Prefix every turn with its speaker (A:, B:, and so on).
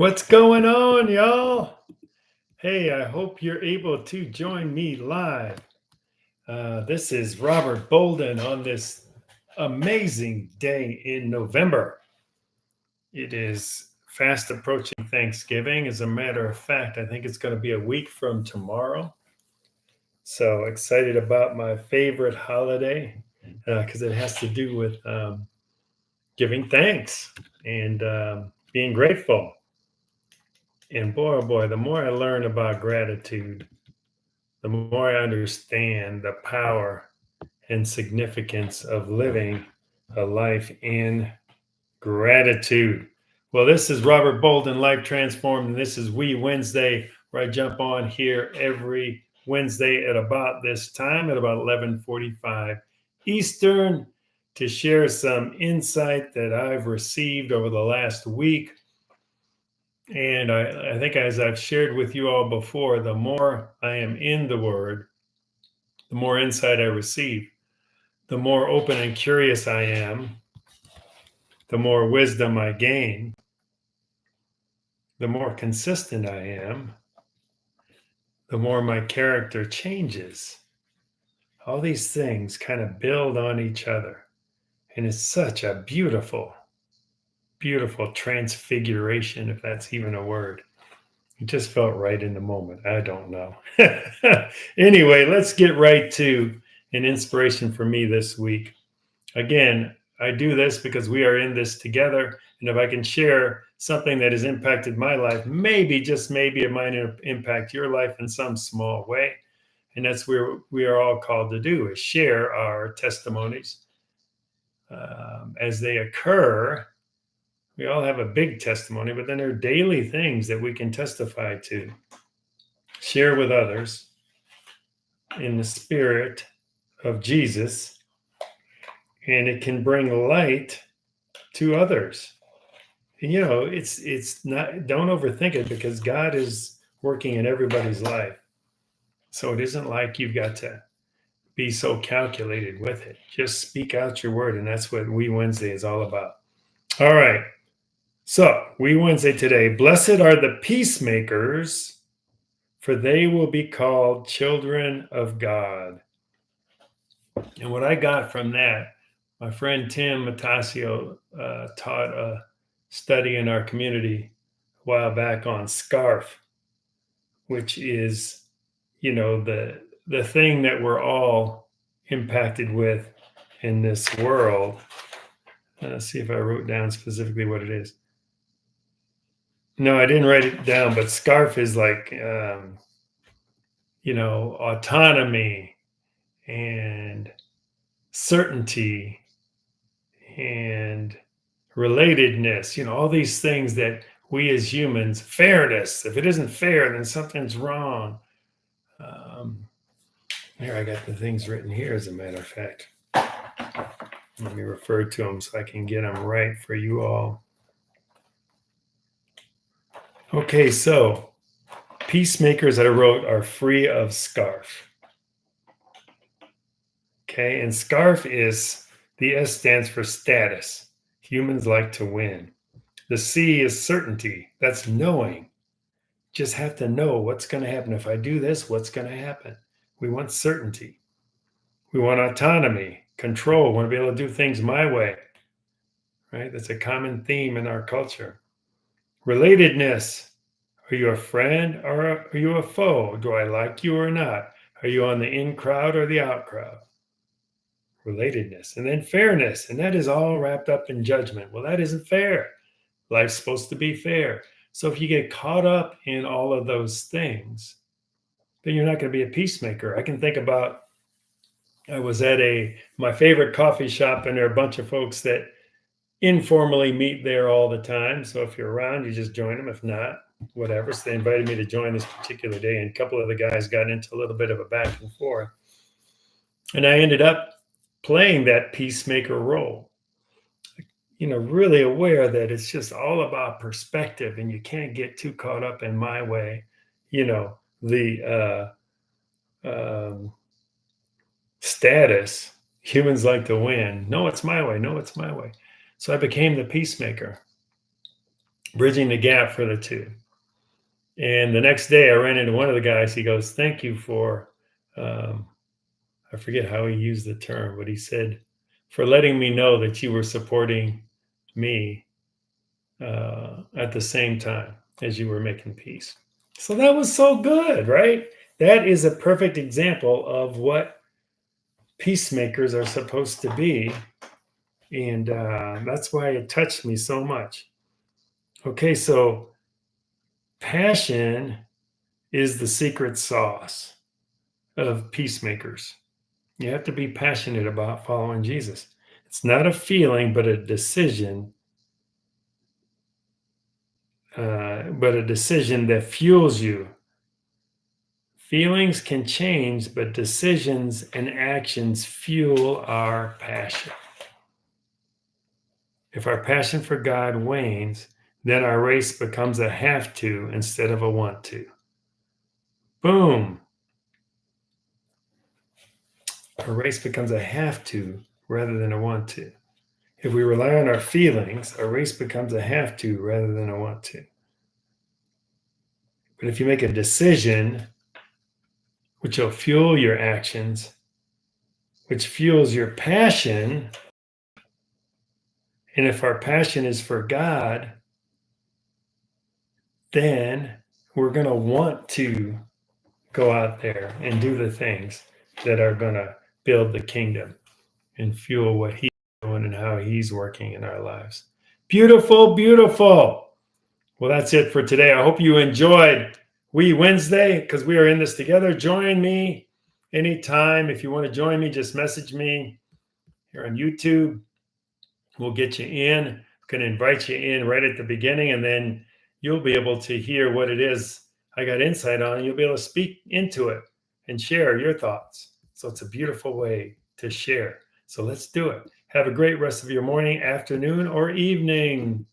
A: What's going on, y'all? Hey, I hope you're able to join me live. This is Robert Bolden on this amazing day in November. It is fast approaching Thanksgiving. As a matter of fact, I think it's going to be a week from tomorrow. So excited about my favorite holiday because it has to do with giving thanks and being grateful. And boy, oh boy, the more I learn about gratitude, the more I understand the power and significance of living a life in gratitude. Well, this is Robert Bolden, Life Transformed, and this is We Wednesday, where I jump on here every Wednesday at about this time, at about 11:45 Eastern, to share some insight that I've received over the last week. And I think, as I've shared with you all before, the more I am in the Word, the more insight I receive, the more open and curious I am, the more wisdom I gain, the more consistent I am, the more my character changes. All these things kind of build on each other. And it's such a beautiful, beautiful transfiguration, if that's even a word. It just felt right in the moment. I don't know. Anyway, let's get right to an inspiration for me this week. Again, I do this because we are in this together. And if I can share something that has impacted my life, maybe, just maybe, it might impact your life in some small way. And that's where we are all called to do, is share our testimonies as they occur. We all have a big testimony, but then there are daily things that we can testify to, share with others in the spirit of Jesus, and it can bring light to others. And, it's not, don't overthink it, because God is working in everybody's life. So it isn't like you've got to be so calculated with it. Just speak out your word, and that's what We Wednesday is all about. All right. So, We Wednesday today. Blessed are the peacemakers, for they will be called children of God. And what I got from that, my friend Tim Matasio taught a study in our community a while back on SCARF, which is, the thing that we're all impacted with in this world. Let's see if I wrote down specifically what it is. No, I didn't write it down, but SCARF is like, autonomy and certainty and relatedness, all these things that we as humans, fairness. If it isn't fair, then something's wrong. Here, I got the things written here, as a matter of fact. Let me refer to them so I can get them right for you all. Okay, so peacemakers, I wrote, are free of SCARF. Okay, and SCARF is, the S stands for status. Humans like to win. The C is certainty. That's knowing. Just have to know what's going to happen. If I do this, what's going to happen? We want certainty. We want autonomy, control. We want to be able to do things my way. Right? That's a common theme in our culture. Relatedness. Are you a friend or are you a foe? Do I like you or not? Are you on the in crowd or the out crowd? Relatedness. And then fairness. And that is all wrapped up in judgment. Well, that isn't fair. Life's supposed to be fair. So if you get caught up in all of those things, then you're not going to be a peacemaker. I can think about, I was at my favorite coffee shop, and there are a bunch of folks that informally meet there all the time. So if you're around, you just join them. If not, whatever. So they invited me to join this particular day, and a couple of the guys got into a little bit of a back and forth. And I ended up playing that peacemaker role. Really aware that it's just all about perspective, and you can't get too caught up in my way, the status. Humans like to win. No, it's my way. No, it's my way. So I became the peacemaker. bridging the gap for the two. And the next day I ran into one of the guys. He goes, thank you for, I forget how he used the term, but he said, for letting me know that you were supporting me at the same time as you were making peace. So that was so good, right? That is a perfect example of what peacemakers are supposed to be. And that's why it touched me so much. Okay, so passion is the secret sauce of peacemakers. You have to be passionate about following Jesus. It's not a feeling, but a decision, that fuels you. Feelings can change, but decisions and actions fuel our passion. If our passion for God wanes, then our race becomes a have to instead of a want to. Boom. Our race becomes a have to rather than a want to. If we rely on our feelings, our race becomes a have to rather than a want to. But if you make a decision, which will fuel your actions, which fuels your passion, and if our passion is for God, then we're going to want to go out there and do the things that are going to build the kingdom and fuel what He's doing and how He's working in our lives. Beautiful, beautiful. Well, that's it for today. I hope you enjoyed Wednesday because we are in this together. Join me anytime. If you want to join me, just message me here on YouTube. We'll get you in. I'm going to invite you in right at the beginning, and then you'll be able to hear what it is I got insight on. You'll be able to speak into it and share your thoughts. So it's a beautiful way to share. So let's do it. Have a great rest of your morning, afternoon, or evening.